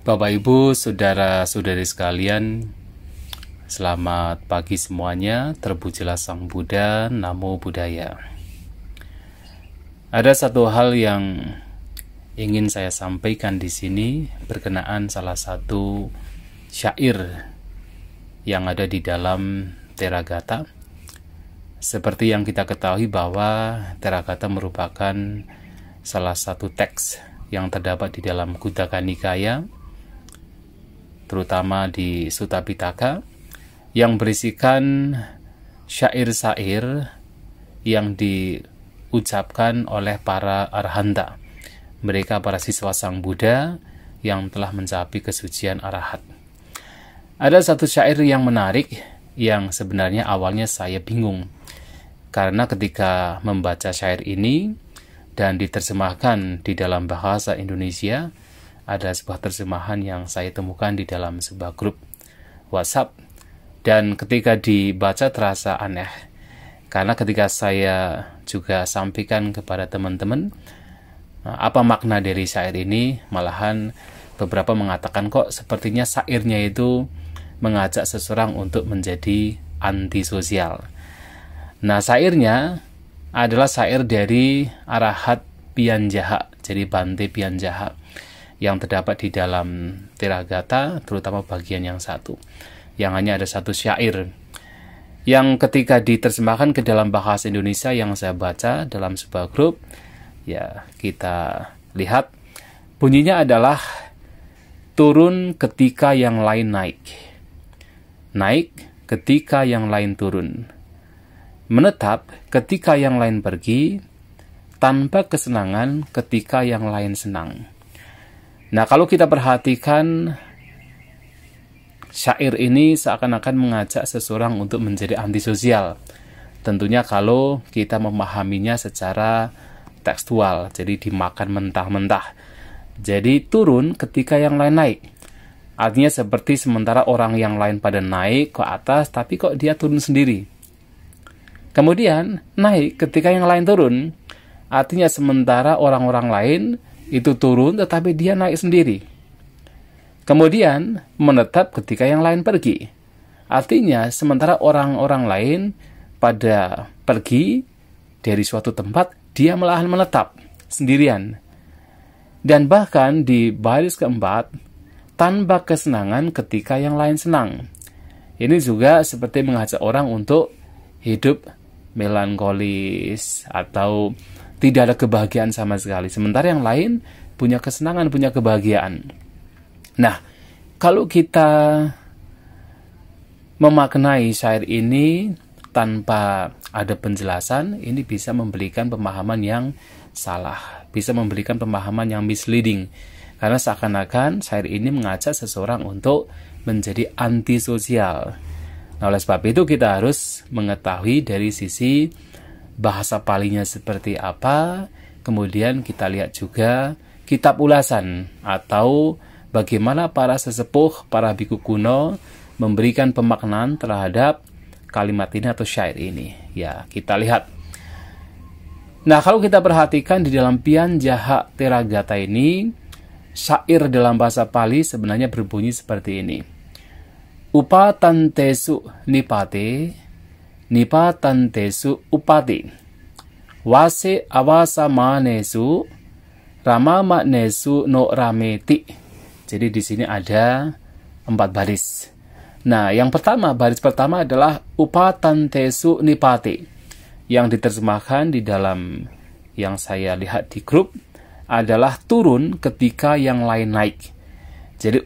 Bapak Ibu, saudara-saudari sekalian, selamat pagi semuanya. Terpujilah Sang Buddha, Namo Buddhaya. Ada satu hal yang ingin saya sampaikan di sini berkenaan salah satu syair yang ada di dalam Theragata. Seperti yang kita ketahui bahwa Theragata merupakan salah satu teks yang terdapat di dalam Khuddaka Nikaya, terutama di Sutta Pitaka, yang berisikan syair-syair yang diucapkan oleh para arhanta, mereka para siswa Sang Buddha yang telah mencapai kesucian arahat. Ada satu syair yang menarik yang sebenarnya awalnya saya bingung, karena ketika membaca syair ini dan diterjemahkan di dalam bahasa Indonesia, ada sebuah terjemahan yang saya temukan di dalam sebuah grup WhatsApp, dan ketika dibaca terasa aneh, karena ketika saya juga sampaikan kepada teman-teman apa makna dari syair ini, malahan beberapa mengatakan kok sepertinya syairnya itu mengajak seseorang untuk menjadi antisosial. Nah, syairnya adalah syair dari Arahat Pianjaha, jadi Bhante Pianjaha, yang terdapat di dalam Theragata, terutama bagian yang satu, yang hanya ada satu syair, yang ketika diterjemahkan ke dalam bahasa Indonesia yang saya baca dalam sebuah grup, ya kita lihat bunyinya adalah turun ketika yang lain naik, naik ketika yang lain turun, menetap ketika yang lain pergi, tanpa kesenangan ketika yang lain senang. Nah, kalau kita perhatikan syair ini seakan-akan mengajak seseorang untuk menjadi antisosial. Tentunya kalau kita memahaminya secara tekstual, jadi dimakan mentah-mentah. Jadi turun ketika yang lain naik. Artinya seperti sementara orang yang lain pada naik ke atas, tapi kok dia turun sendiri. Kemudian naik ketika yang lain turun. Artinya sementara orang-orang lain itu turun tetapi dia naik sendiri. Kemudian menetap ketika yang lain pergi. Artinya sementara orang-orang lain pada pergi dari suatu tempat, dia malahan menetap sendirian. Dan bahkan di baris keempat, tanpa kesenangan ketika yang lain senang. Ini juga seperti mengajak orang untuk hidup melankolis atau tidak ada kebahagiaan sama sekali, sementara yang lain punya kesenangan, punya kebahagiaan. Nah, kalau kita memaknai syair ini tanpa ada penjelasan, ini bisa memberikan pemahaman yang salah, bisa memberikan pemahaman yang misleading, karena seakan-akan syair ini mengajak seseorang untuk menjadi antisosial. Nah, oleh sebab itu kita harus mengetahui dari sisi bahasa Palinya seperti apa, kemudian kita lihat juga kitab ulasan atau bagaimana para sesepuh, para biku kuno memberikan pemaknaan terhadap kalimat ini atau syair ini. Ya, kita lihat. Nah, kalau kita perhatikan di dalam Pianjaha Theragata ini, syair dalam bahasa Pali sebenarnya berbunyi seperti ini. Upatantesu nipate, nipatantesu upati, wase awasa manesu, rama manesu no rameti. Jadi di sini ada 4 baris. Nah, yang pertama, baris pertama adalah upatantesu nipate, yang diterjemahkan di dalam yang saya lihat di grup adalah turun ketika yang lain naik. Jadi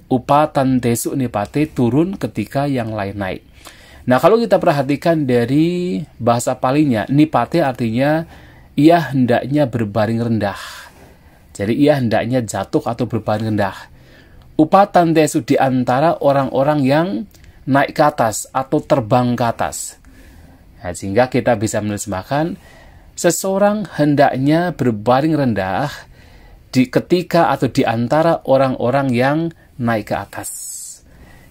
upatantesu nipate, turun ketika yang lain naik. Nah, kalau kita perhatikan dari bahasa Palinya, nipate artinya ia hendaknya berbaring rendah. Jadi ia hendaknya jatuh atau berbaring rendah. Upatantesu di antara orang-orang yang naik ke atas atau terbang ke atas. Nah, sehingga kita bisa menerjemahkan seseorang hendaknya berbaring rendah di ketika atau di antara orang-orang yang naik ke atas.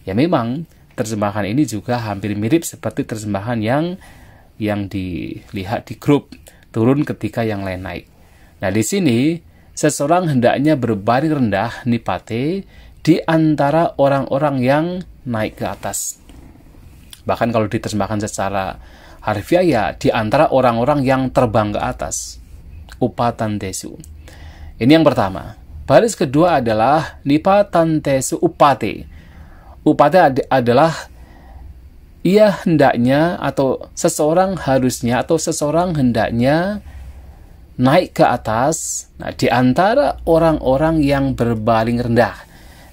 Ya, memang terjemahan ini juga hampir mirip seperti terjemahan yang dilihat di grup, turun ketika yang lain naik. Nah, di sini seseorang hendaknya berbaring rendah nipate di antara orang-orang yang naik ke atas. Bahkan kalau diterjemahkan secara harfiah ya di antara orang-orang yang terbang ke atas. Upatantesu. Ini yang pertama. Baris kedua adalah nipatantesu upate. Upate adalah ia hendaknya atau seseorang harusnya atau seseorang hendaknya naik ke atas, nah, di antara orang-orang yang berbaring rendah.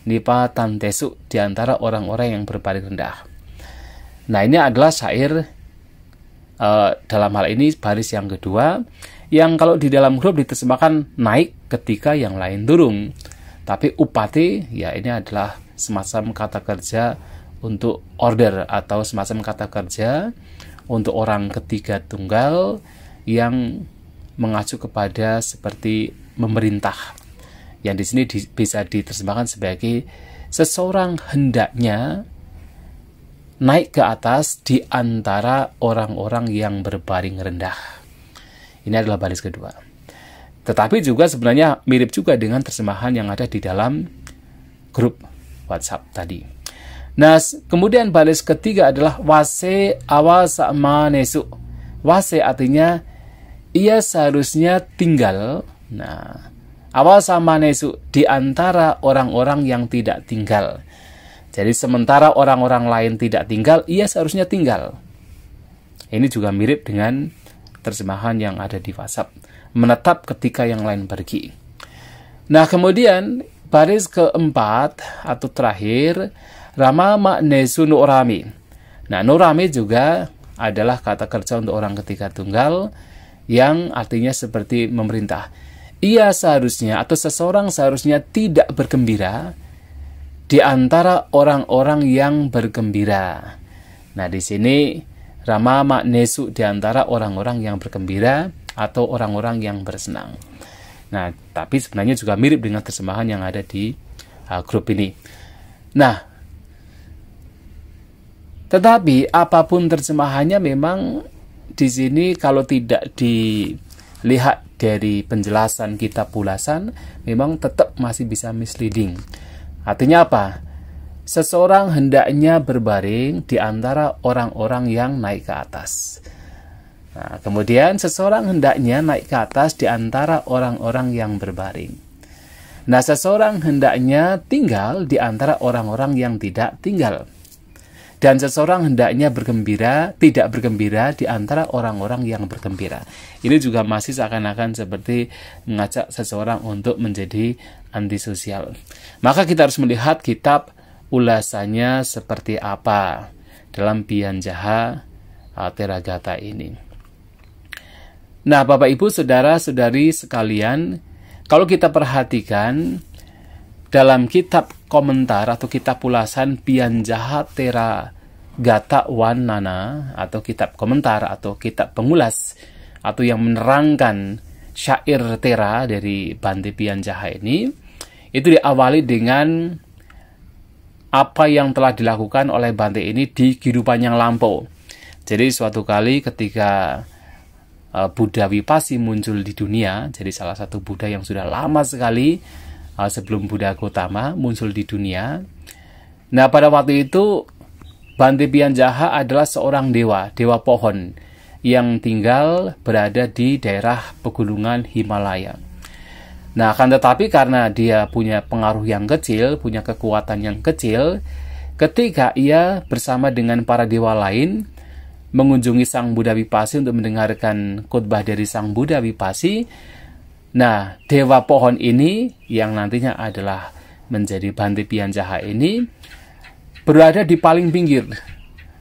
Nipatantesu, di antara orang-orang yang berbaring rendah. Nah, ini adalah syair dalam hal ini baris yang kedua, yang kalau di dalam huruf diterjemahkan naik ketika yang lain turun. Tapi upate, ya ini adalah semacam kata kerja untuk order atau semacam kata kerja untuk orang ketiga tunggal yang mengacu kepada seperti memerintah. Yang di sini bisa diterjemahkan sebagai seseorang hendaknya naik ke atas di antara orang-orang yang berbaring rendah. Ini adalah baris kedua. Tetapi juga sebenarnya mirip juga dengan terjemahan yang ada di dalam grup WhatsApp tadi. Nah, kemudian baris ketiga adalah wase awasamanesu. Wase artinya ia seharusnya tinggal. Nah, awasamanesu di antara orang-orang yang tidak tinggal. Jadi sementara orang-orang lain tidak tinggal, ia seharusnya tinggal. Ini juga mirip dengan terjemahan yang ada di WhatsApp. Menetap ketika yang lain pergi. Nah, kemudian baris keempat atau terakhir, Rama maknesu norami. Nah, norami juga adalah kata kerja untuk orang ketiga tunggal yang artinya seperti memerintah. Ia seharusnya atau seseorang seharusnya tidak bergembira di antara orang-orang yang bergembira. Nah, di sini Rama maknesu di antara orang-orang yang bergembira atau orang-orang yang bersenang. Nah, tapi sebenarnya juga mirip dengan terjemahan yang ada di grup ini. Nah, tetapi apapun terjemahannya memang di sini kalau tidak dilihat dari penjelasan kitab ulasan, memang tetap masih bisa misleading. Artinya apa? Seseorang hendaknya berbaring di antara orang-orang yang naik ke atas. Nah, kemudian seseorang hendaknya naik ke atas di antara orang-orang yang berbaring. Nah, seseorang hendaknya tinggal di antara orang-orang yang tidak tinggal. Dan seseorang hendaknya tidak bergembira di antara orang-orang yang bergembira. Ini juga masih seakan-akan seperti mengajak seseorang untuk menjadi antisosial. Maka kita harus melihat kitab ulasannya seperti apa dalam Pianjaha Teragata ini. Nah, Bapak Ibu, Saudara-saudari sekalian, kalau kita perhatikan dalam kitab komentar atau kitab ulasan Pianjaha Teragata Wannana atau kitab komentar atau kitab pengulas atau yang menerangkan syair Tera dari Bante Pianjaha ini, itu diawali dengan apa yang telah dilakukan oleh Bante ini di kehidupan yang lampau. Jadi suatu kali ketika Buddha Vipassi muncul di dunia, jadi salah satu Buddha yang sudah lama sekali sebelum Buddha Gautama muncul di dunia. Nah, pada waktu itu Bante Pianjaha adalah seorang dewa pohon yang tinggal berada di daerah pegunungan Himalaya. Nah, akan tetapi karena dia punya pengaruh yang kecil, punya kekuatan yang kecil, ketika ia bersama dengan para dewa lain mengunjungi Sang Buddha Vipassi untuk mendengarkan khotbah dari Sang Buddha Vipassi, nah, dewa pohon ini yang nantinya adalah menjadi Bante Pianjaha ini berada di paling pinggir.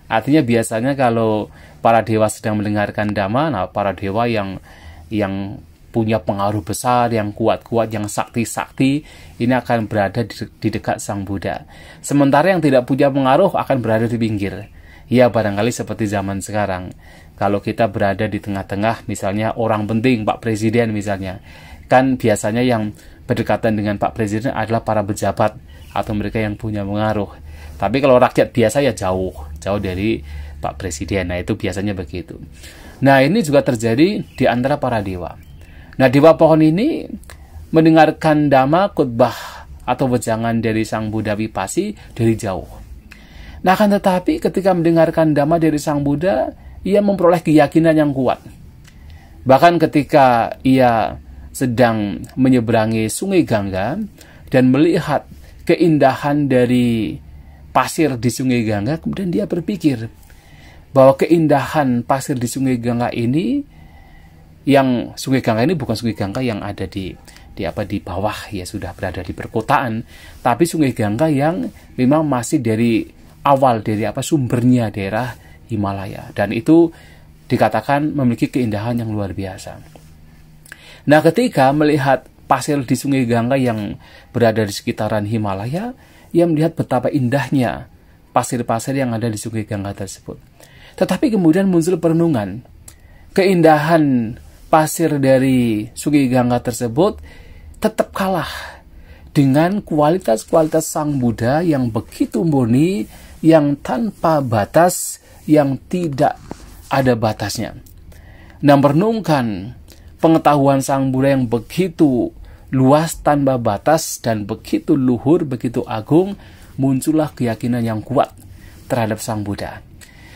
Artinya biasanya kalau para dewa sedang mendengarkan Dhamma, nah para dewa yang punya pengaruh besar, yang kuat-kuat, yang sakti-sakti, ini akan berada di dekat Sang Buddha. Sementara yang tidak punya pengaruh akan berada di pinggir. Ya, barangkali seperti zaman sekarang. Kalau kita berada di tengah-tengah, misalnya orang penting, Pak Presiden misalnya, kan biasanya yang berdekatan dengan Pak Presiden adalah para pejabat atau mereka yang punya pengaruh. Tapi kalau rakyat biasa ya jauh dari Pak Presiden. Nah, itu biasanya begitu. Nah, ini juga terjadi di antara para dewa. Nah, dewa pohon ini mendengarkan dhamma khotbah atau wejangan dari Sang Buddha Vipassi dari jauh. Nah, akan tetapi ketika mendengarkan dhamma dari Sang Buddha, ia memperoleh keyakinan yang kuat. Bahkan ketika ia sedang menyeberangi Sungai Gangga dan melihat keindahan dari pasir di Sungai Gangga, kemudian dia berpikir bahwa keindahan pasir di Sungai Gangga ini, yang Sungai Gangga ini bukan Sungai Gangga yang ada di bawah, ya sudah berada di perkotaan, tapi Sungai Gangga yang memang masih dari awal, dari sumbernya daerah Himalaya, dan itu dikatakan memiliki keindahan yang luar biasa. Nah, ketika melihat pasir di Sungai Gangga yang berada di sekitaran Himalaya, ia melihat betapa indahnya pasir-pasir yang ada di Sungai Gangga tersebut. Tetapi kemudian muncul perenungan, keindahan pasir dari Sungai Gangga tersebut tetap kalah dengan kualitas-kualitas Sang Buddha yang begitu murni, yang tanpa batas, yang tidak ada batasnya. Nah, merenungkan pengetahuan Sang Buddha yang begitu luas, tanpa batas, dan begitu luhur, begitu agung, muncullah keyakinan yang kuat terhadap Sang Buddha.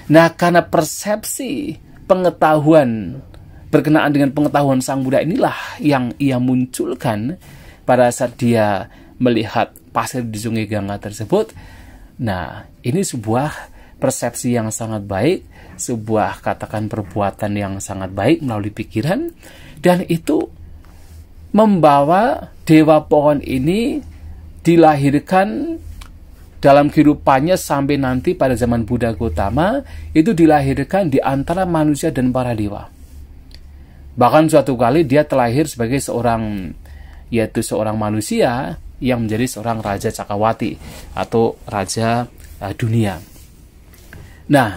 Nah, karena persepsi pengetahuan berkenaan dengan pengetahuan Sang Buddha inilah yang ia munculkan pada saat dia melihat pasir di Sungai Gangga tersebut. Nah, ini sebuah persepsi yang sangat baik, sebuah katakan perbuatan yang sangat baik melalui pikiran, dan itu membawa Dewa Pohon ini dilahirkan dalam kehidupannya sampai nanti pada zaman Buddha Gautama, itu dilahirkan di antara manusia dan para dewa. Bahkan suatu kali dia terlahir sebagai seorang manusia yang menjadi seorang Raja Cakrawati atau Raja dunia. Nah,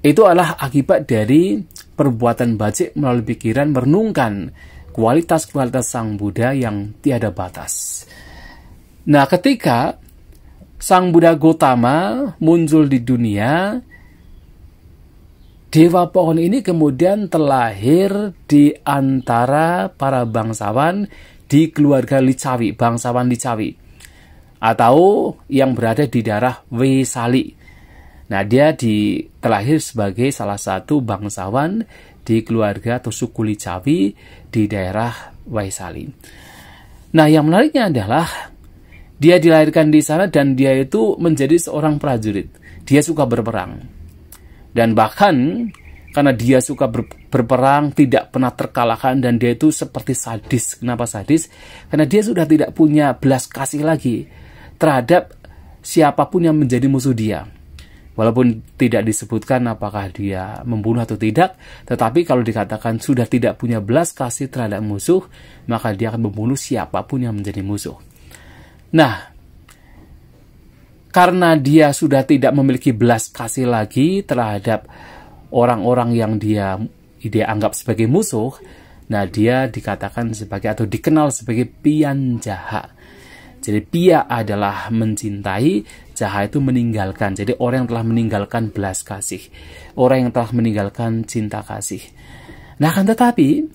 itu adalah akibat dari perbuatan bajik melalui pikiran, merenungkan kualitas-kualitas Sang Buddha yang tiada batas. Nah, ketika Sang Buddha Gautama muncul di dunia, Dewa Pohon ini kemudian terlahir di antara para bangsawan di keluarga Licawi, bangsawan Licawi, atau yang berada di daerah Vesali. Nah, dia terlahir sebagai salah satu bangsawan di keluarga atau suku Licawi di daerah Vesali. Nah, yang menariknya adalah dia dilahirkan di sana dan dia itu menjadi seorang prajurit. Dia suka berperang. Dan bahkan karena dia suka berperang, tidak pernah terkalahkan, dan dia itu seperti sadis. Kenapa sadis? Karena dia sudah tidak punya belas kasih lagi terhadap siapapun yang menjadi musuh dia. Walaupun tidak disebutkan apakah dia membunuh atau tidak, tetapi kalau dikatakan sudah tidak punya belas kasih terhadap musuh, maka dia akan membunuh siapapun yang menjadi musuh. Nah, karena dia sudah tidak memiliki belas kasih lagi terhadap orang-orang yang dia anggap sebagai musuh, nah dia dikatakan sebagai atau dikenal sebagai pianjaha. Jadi pia adalah mencintai, jaha itu meninggalkan. Jadi orang yang telah meninggalkan belas kasih, orang yang telah meninggalkan cinta kasih. Nah, kan tetapi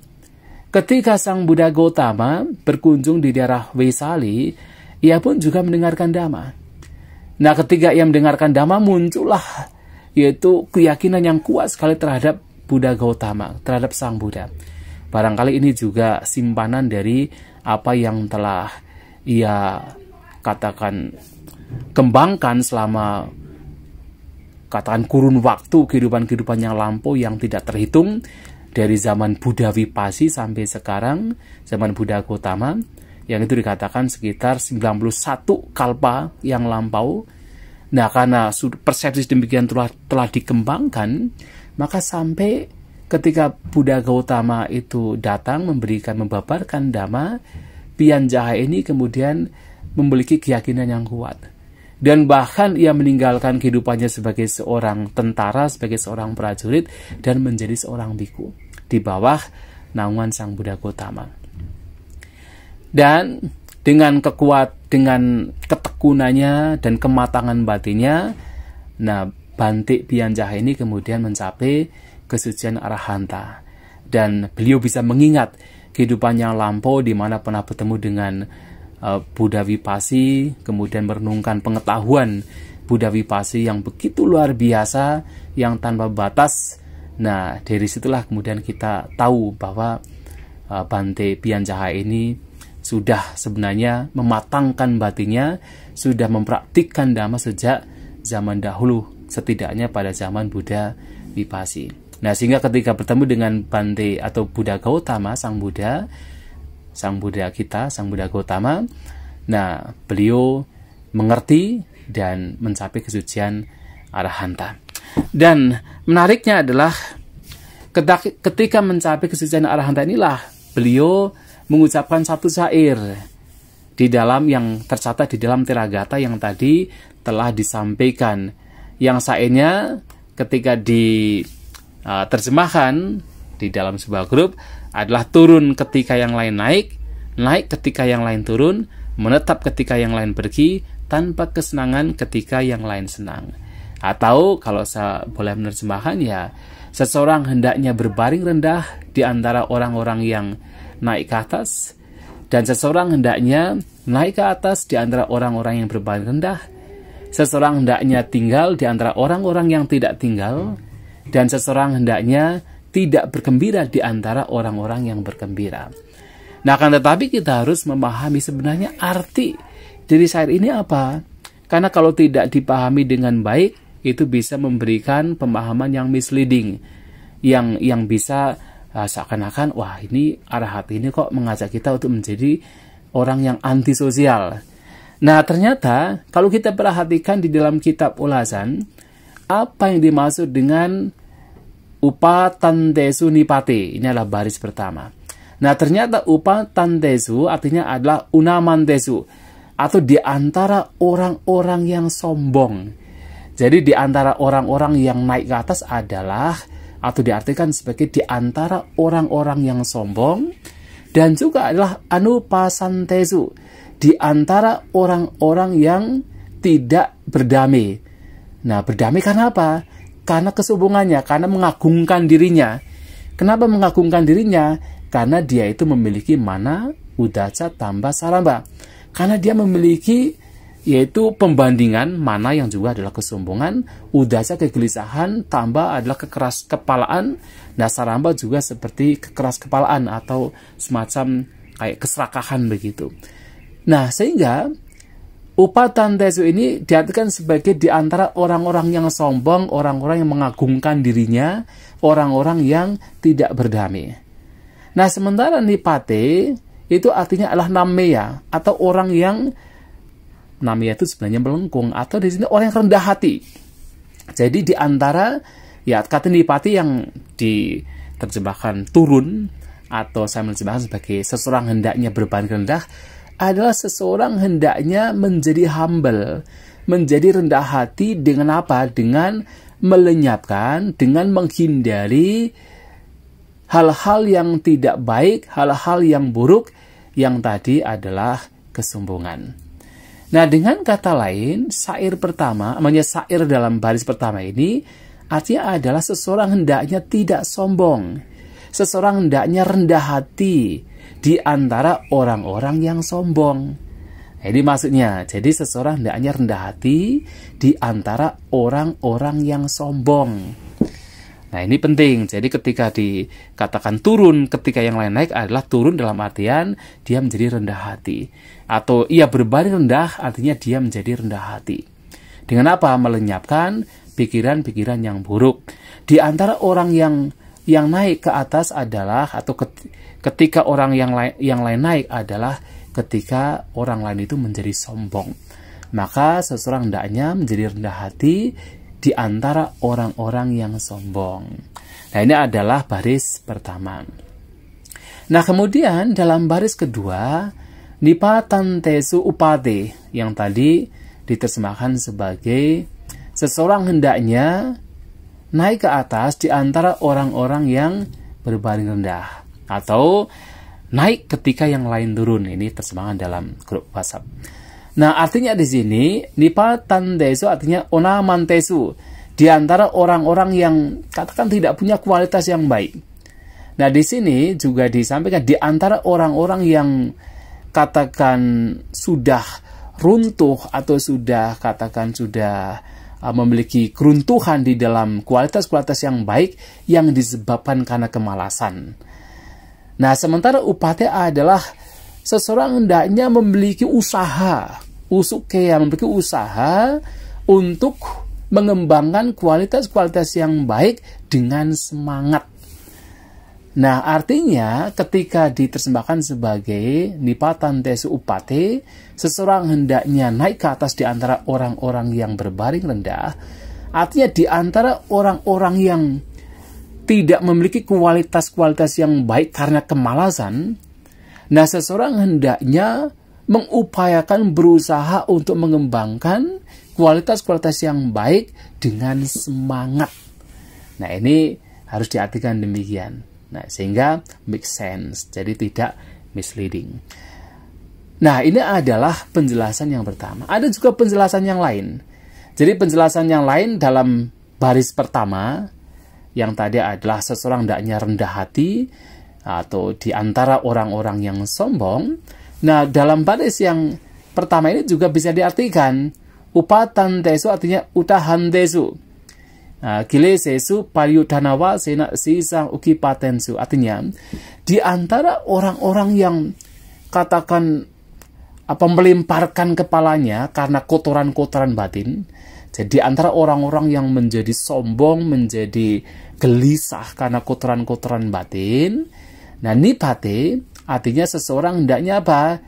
ketika Sang Buddha Gautama berkunjung di daerah Vesali, ia pun juga mendengarkan dhamma. Nah, ketika ia mendengarkan dhamma, muncullah yaitu keyakinan yang kuat sekali terhadap Buddha Gautama, terhadap Sang Buddha. Barangkali ini juga simpanan dari apa yang telah ia katakan kembangkan selama katakan kurun waktu kehidupan yang lampau yang tidak terhitung, dari zaman Buddha Vipassi sampai sekarang, zaman Buddha Gautama, yang itu dikatakan sekitar 91 kalpa yang lampau. Nah, karena persepsi demikian telah dikembangkan, maka sampai ketika Buddha Gautama itu datang membabarkan dhamma, pianjaha ini kemudian memiliki keyakinan yang kuat. Dan bahkan ia meninggalkan kehidupannya sebagai seorang tentara, sebagai seorang prajurit, dan menjadi seorang biku di bawah naungan Sang Buddha Gautama. Dan dengan ketekunannya dan kematangan batinnya, nah, Bante Pianjaha ini kemudian mencapai kesucian arahanta. Dan beliau bisa mengingat kehidupan yang lampau di mana pernah bertemu dengan Buddha Vipassi, kemudian merenungkan pengetahuan Buddha Vipassi yang begitu luar biasa, yang tanpa batas. Nah, dari situlah kemudian kita tahu bahwa Bhante Pianjaha ini sudah sebenarnya mematangkan batinnya, sudah mempraktikkan Dhamma sejak zaman dahulu, setidaknya pada zaman Buddha Vipassi. Nah, sehingga ketika bertemu dengan Bhante atau Buddha Gautama, Sang Buddha kita, Sang Buddha Gautama, nah, beliau mengerti dan mencapai kesucian Arahanta. Dan menariknya adalah ketika mencapai kesucian Arahanta inilah beliau mengucapkan satu syair di dalam yang tercatat di dalam Tiragata yang tadi telah disampaikan. Yang syairnya ketika diterjemahkan di dalam sebuah grup adalah turun ketika yang lain naik, naik ketika yang lain turun, menetap ketika yang lain pergi, tanpa kesenangan ketika yang lain senang. Atau kalau saya boleh menerjemahkan, ya, seseorang hendaknya berbaring rendah di antara orang-orang yang naik ke atas, dan seseorang hendaknya naik ke atas di antara orang-orang yang berbaring rendah. Seseorang hendaknya tinggal di antara orang-orang yang tidak tinggal, dan seseorang hendaknya tidak bergembira di antara orang-orang yang bergembira. Nah, akan tetapi kita harus memahami sebenarnya arti dari syair ini apa. Karena kalau tidak dipahami dengan baik, itu bisa memberikan pemahaman yang misleading, yang bisa seakan-akan, wah, ini Arahat ini kok mengajak kita untuk menjadi orang yang antisosial. Nah, ternyata kalau kita perhatikan di dalam kitab ulasan, apa yang dimaksud dengan upatantesu nipate, ini adalah baris pertama. Nah, ternyata upatantesu artinya adalah unamantesu, atau di antara orang-orang yang sombong. Jadi di antara orang-orang yang naik ke atas adalah, atau diartikan sebagai di antara orang-orang yang sombong, dan juga adalah anupasantesu, di antara orang-orang yang tidak berdamai. Nah, berdamai karena apa? Karena kesombongannya, karena mengagungkan dirinya. Kenapa mengagungkan dirinya? Karena dia itu memiliki mana, udaca, tambah saramba. Karena dia memiliki yaitu pembandingan, mana yang juga adalah kesombongan, udaca kegelisahan, tambah adalah kekeras kepalaan, nah saramba juga seperti kekeras kepalaan atau semacam kayak keserakahan begitu. Nah, sehingga upatantesu ini diartikan sebagai di antara orang-orang yang sombong, orang-orang yang mengagungkan dirinya, orang-orang yang tidak berdamai. Nah, sementara nipate itu artinya adalah nameya, atau orang yang namanya itu sebenarnya melengkung, atau di sini orang yang rendah hati. Jadi di antara, ya, kata nipati yang diterjemahkan turun, atau saya menerjemahkan sebagai seseorang hendaknya berbaring rendah, adalah seseorang hendaknya menjadi humble, menjadi rendah hati dengan apa? Dengan melenyapkan, dengan menghindari hal-hal yang tidak baik, hal-hal yang buruk, yang tadi adalah kesombongan. Nah, dengan kata lain, syair pertama, namanya syair dalam baris pertama ini, artinya adalah seseorang hendaknya tidak sombong. Seseorang hendaknya rendah hati di antara orang-orang yang sombong. Nah, ini maksudnya, jadi seseorang hendaknya rendah hati di antara orang-orang yang sombong. Nah, ini penting. Jadi ketika dikatakan turun ketika yang lain naik adalah turun dalam artian dia menjadi rendah hati. Atau ia berbaring rendah artinya dia menjadi rendah hati. Dengan apa? Melenyapkan pikiran-pikiran yang buruk. Di antara orang yang naik ke atas adalah, atau ketika orang yang lain naik adalah ketika orang lain itu menjadi sombong. Maka seseorang hendaknya menjadi rendah hati di antara orang-orang yang sombong. Nah, ini adalah baris pertama. Nah, kemudian dalam baris kedua, nipatantesu upate, yang tadi diterjemahkan sebagai seseorang hendaknya naik ke atas di antara orang-orang yang berbaring rendah, atau naik ketika yang lain turun. Ini terjemahan dalam grup WhatsApp. Nah, artinya di sini nipatantesu artinya onamantesu, di antara orang-orang yang katakan tidak punya kualitas yang baik. Nah, di sini juga disampaikan di antara orang-orang yang katakan sudah runtuh atau sudah katakan sudah memiliki keruntuhan di dalam kualitas-kualitas yang baik yang disebabkan karena kemalasan. Nah, sementara upatya adalah seseorang hendaknya memiliki usaha, usukeya, memiliki usaha untuk mengembangkan kualitas-kualitas yang baik dengan semangat. Nah, artinya ketika ditersembahkan sebagai nipatan tesu upate, seseorang hendaknya naik ke atas di antara orang-orang yang berbaring rendah. Artinya di antara orang-orang yang tidak memiliki kualitas-kualitas yang baik karena kemalasan, nah seseorang hendaknya mengupayakan berusaha untuk mengembangkan kualitas-kualitas yang baik dengan semangat. Nah, ini harus diartikan demikian. Nah, sehingga make sense, jadi tidak misleading. Nah, ini adalah penjelasan yang pertama. Ada juga penjelasan yang lain. Jadi penjelasan yang lain dalam baris pertama, yang tadi adalah seseorang hendaknya rendah hati, atau di antara orang-orang yang sombong. Nah, dalam baris yang pertama ini juga bisa diartikan, upatan tesu artinya utahan tesu. Gile sesu pariyudhanawa sena sisang ukipatensu. Artinya, di antara orang-orang yang katakan melemparkan kepalanya karena kotoran-kotoran batin, jadi antara orang-orang yang menjadi sombong, menjadi gelisah karena kotoran-kotoran batin, nah nipate artinya seseorang hendaknya apa?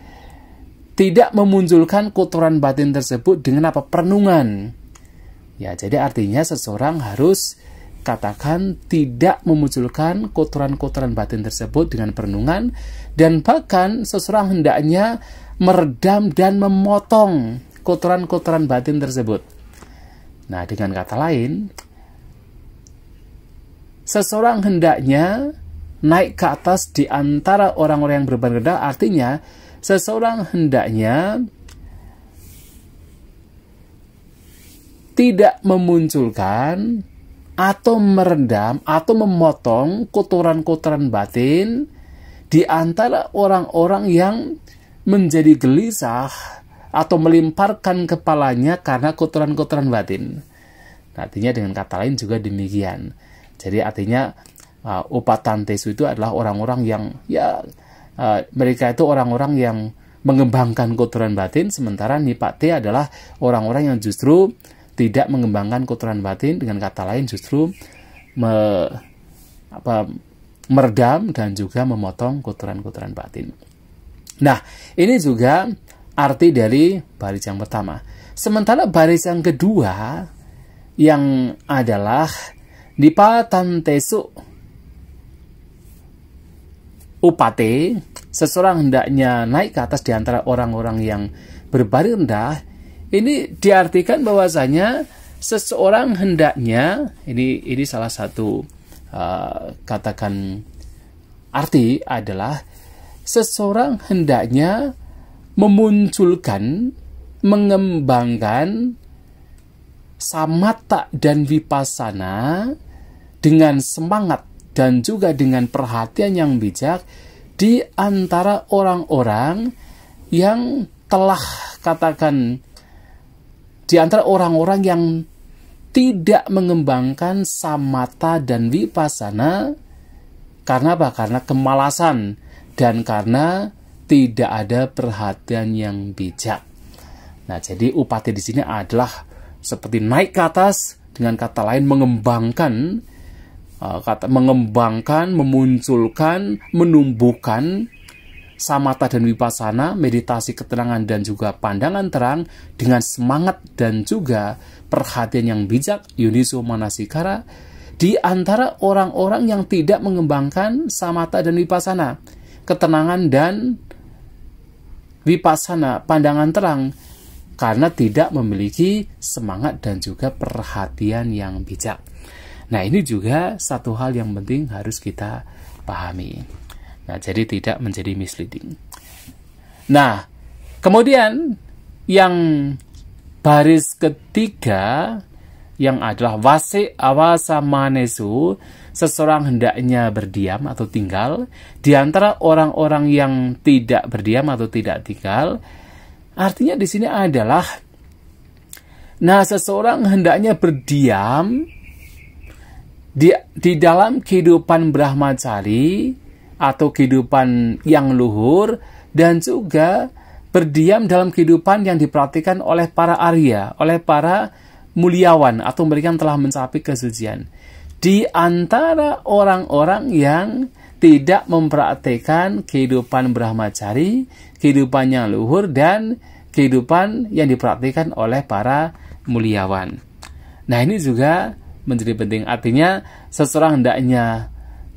Tidak memunculkan kotoran batin tersebut dengan perenungan. Ya, jadi artinya seseorang harus katakan tidak memunculkan kotoran-kotoran batin tersebut dengan perenungan, dan bahkan seseorang hendaknya meredam dan memotong kotoran-kotoran batin tersebut. Nah, dengan kata lain, seseorang hendaknya naik ke atas di antara orang-orang yang berbadan rendah, artinya seseorang hendaknya tidak memunculkan atau meredam atau memotong kotoran-kotoran batin di antara orang-orang yang menjadi gelisah atau melemparkan kepalanya karena kotoran-kotoran batin. Artinya dengan kata lain juga demikian. Jadi artinya upatan tesu itu adalah orang-orang yang mereka itu orang-orang yang mengembangkan kotoran batin, sementara nipate adalah orang-orang yang justru tidak mengembangkan kotoran batin, dengan kata lain justru meredam dan juga memotong kotoran-kotoran batin. Nah, ini juga arti dari baris yang pertama. Sementara baris yang kedua yang adalah nipatan tesu upate, seseorang hendaknya naik ke atas di antara orang-orang yang berbaring rendah. Ini diartikan bahwasanya seseorang hendaknya, ini salah satu katakan arti adalah seseorang hendaknya memunculkan, mengembangkan samatha dan vipassana dengan semangat dan juga dengan perhatian yang bijak di antara orang-orang yang telah katakan di antara orang-orang yang tidak mengembangkan samatha dan vipassana. Karena apa? Karena kemalasan dan karena tidak ada perhatian yang bijak. Nah, jadi upati di sini adalah seperti naik ke atas, dengan kata lain mengembangkan, memunculkan, menumbuhkan samatha dan vipassana, meditasi ketenangan dan juga pandangan terang dengan semangat dan juga perhatian yang bijak, yuniso manasikara, di antara orang-orang yang tidak mengembangkan samatha dan vipassana, ketenangan dan vipassana, pandangan terang, karena tidak memiliki semangat dan juga perhatian yang bijak. Nah, ini juga satu hal yang penting harus kita pahami. Nah, jadi tidak menjadi misleading. Nah, kemudian yang baris ketiga yang adalah wase awasa manesu, seseorang hendaknya berdiam atau tinggal di antara orang-orang yang tidak berdiam atau tidak tinggal. Artinya di sini adalah, nah, seseorang hendaknya berdiam di dalam kehidupan brahmacari atau kehidupan yang luhur, dan juga berdiam dalam kehidupan yang diperhatikan oleh para Arya, oleh para muliawan atau mereka yang telah mencapai kesucian, di antara orang-orang yang tidak mempraktikkan kehidupan brahmacari, kehidupan yang luhur, dan kehidupan yang dipraktikkan oleh para muliawan. Nah, ini juga menjadi penting. Artinya seseorang hendaknya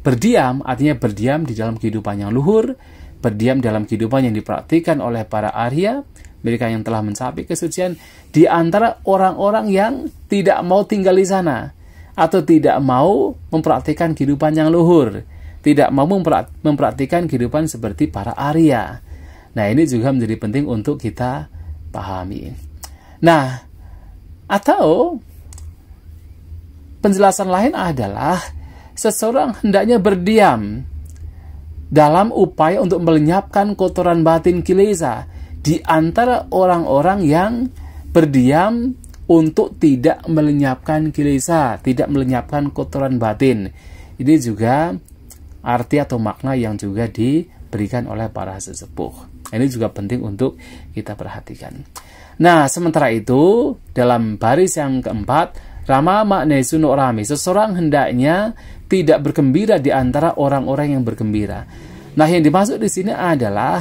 berdiam, artinya berdiam di dalam kehidupan yang luhur, berdiam dalam kehidupan yang dipraktikkan oleh para Arya, mereka yang telah mencapai kesucian, di antara orang-orang yang tidak mau tinggal di sana, atau tidak mau mempraktikkan kehidupan yang luhur, tidak mau mempraktikkan kehidupan seperti para Arya. Nah, ini juga menjadi penting untuk kita pahami. Nah, atau penjelasan lain adalah seseorang hendaknya berdiam dalam upaya untuk melenyapkan kotoran batin kilesa di antara orang-orang yang berdiam untuk tidak melenyapkan kilesa, tidak melenyapkan kotoran batin. Ini juga arti atau makna yang juga diberikan oleh para sesepuh. Ini juga penting untuk kita perhatikan. Nah, sementara itu, dalam baris yang keempat, Rama makne suno rame, seseorang hendaknya tidak bergembira di antara orang-orang yang bergembira. Nah, yang dimaksud di sini adalah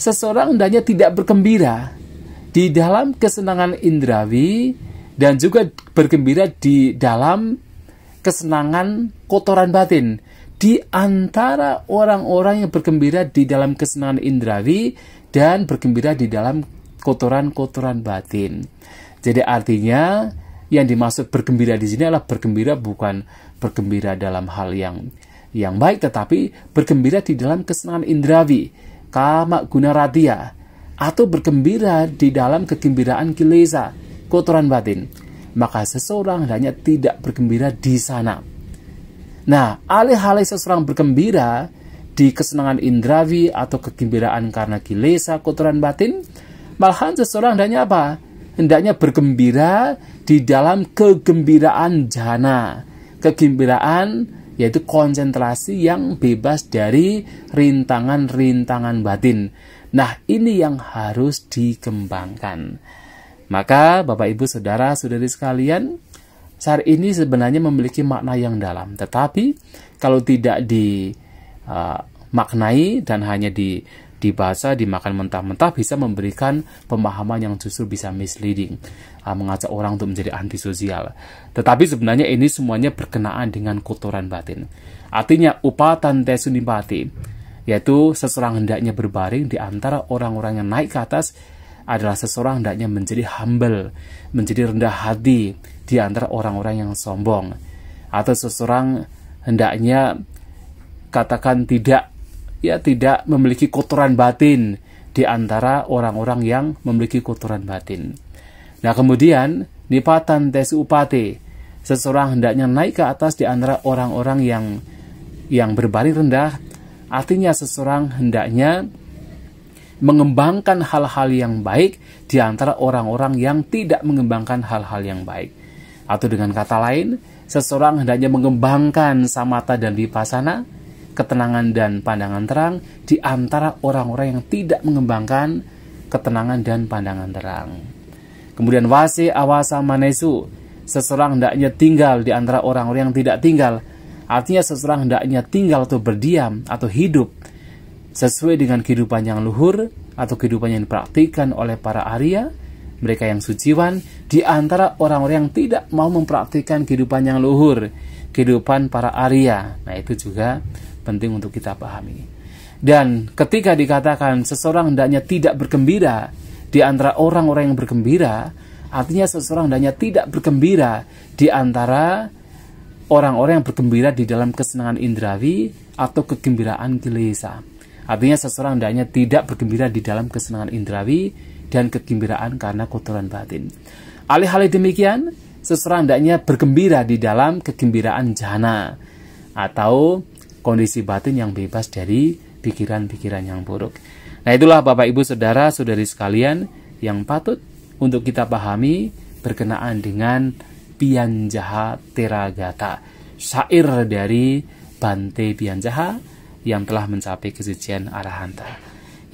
seseorang hendaknya tidak bergembira di dalam kesenangan indrawi dan juga bergembira di dalam kesenangan kotoran batin. Di antara orang-orang yang bergembira di dalam kesenangan indrawi dan bergembira di dalam kotoran-kotoran batin. Jadi artinya yang dimaksud bergembira di sini adalah bergembira bukan bergembira dalam hal yang baik, tetapi bergembira di dalam kesenangan indrawi, kama guna radia, atau bergembira di dalam kegembiraan kilesa, kotoran batin. Maka seseorang hendaknya tidak bergembira di sana. Nah, alih-alih seseorang bergembira di kesenangan indrawi atau kegembiraan karena kilesa, kotoran batin, malahan seseorang hendaknya apa? Hendaknya bergembira di dalam kegembiraan jana. Kegembiraan yaitu konsentrasi yang bebas dari rintangan-rintangan batin. Nah, ini yang harus dikembangkan. Maka Bapak Ibu Saudara-saudari sekalian, syar ini sebenarnya memiliki makna yang dalam. Tetapi kalau tidak dimaknai dan hanya dibaca, dimakan mentah-mentah, bisa memberikan pemahaman yang justru bisa misleading, mengajak orang untuk menjadi antisosial. Tetapi sebenarnya ini semuanya berkenaan dengan kotoran batin. Artinya upatan tesunipati, yaitu seseorang hendaknya berbaring di antara orang-orang yang naik ke atas, adalah seseorang hendaknya menjadi humble, menjadi rendah hati di antara orang-orang yang sombong. Atau seseorang hendaknya katakan tidak memiliki kotoran batin di antara orang-orang yang memiliki kotoran batin. Nah, kemudian nipatan tesu upate, seseorang hendaknya naik ke atas di antara orang-orang yang berbaring rendah. Artinya seseorang hendaknya mengembangkan hal-hal yang baik di antara orang-orang yang tidak mengembangkan hal-hal yang baik. Atau dengan kata lain, seseorang hendaknya mengembangkan samatha dan vipassana, ketenangan dan pandangan terang, di antara orang-orang yang tidak mengembangkan ketenangan dan pandangan terang. Kemudian wase awasa manesu, seseorang hendaknya tinggal di antara orang-orang yang tidak tinggal. Artinya seseorang hendaknya tinggal atau berdiam atau hidup sesuai dengan kehidupan yang luhur atau kehidupan yang dipraktikkan oleh para Arya, mereka yang suciwan, di antara orang-orang yang tidak mau mempraktikkan kehidupan yang luhur, kehidupan para Arya. Nah, itu juga penting untuk kita pahami. Dan ketika dikatakan seseorang hendaknya tidak bergembira di antara orang-orang yang bergembira, artinya seseorang hendaknya tidak bergembira di antara orang-orang yang bergembira di dalam kesenangan indrawi atau kegembiraan kilesa. Artinya seseorang hendaknya tidak bergembira di dalam kesenangan indrawi dan kegembiraan karena kotoran batin. Alih-alih demikian, seseorang hendaknya bergembira di dalam kegembiraan jana, atau kondisi batin yang bebas dari pikiran-pikiran yang buruk. Nah, itulah Bapak Ibu Saudara Saudari sekalian yang patut untuk kita pahami berkenaan dengan Pianjaha Teragata, syair dari Bante Pianjaha yang telah mencapai kesucian Arahanta.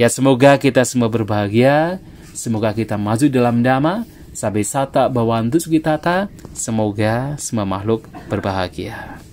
Ya, semoga kita semua berbahagia, semoga kita maju dalam Dhamma, sampai sata bawantu sukitata, semoga semua makhluk berbahagia.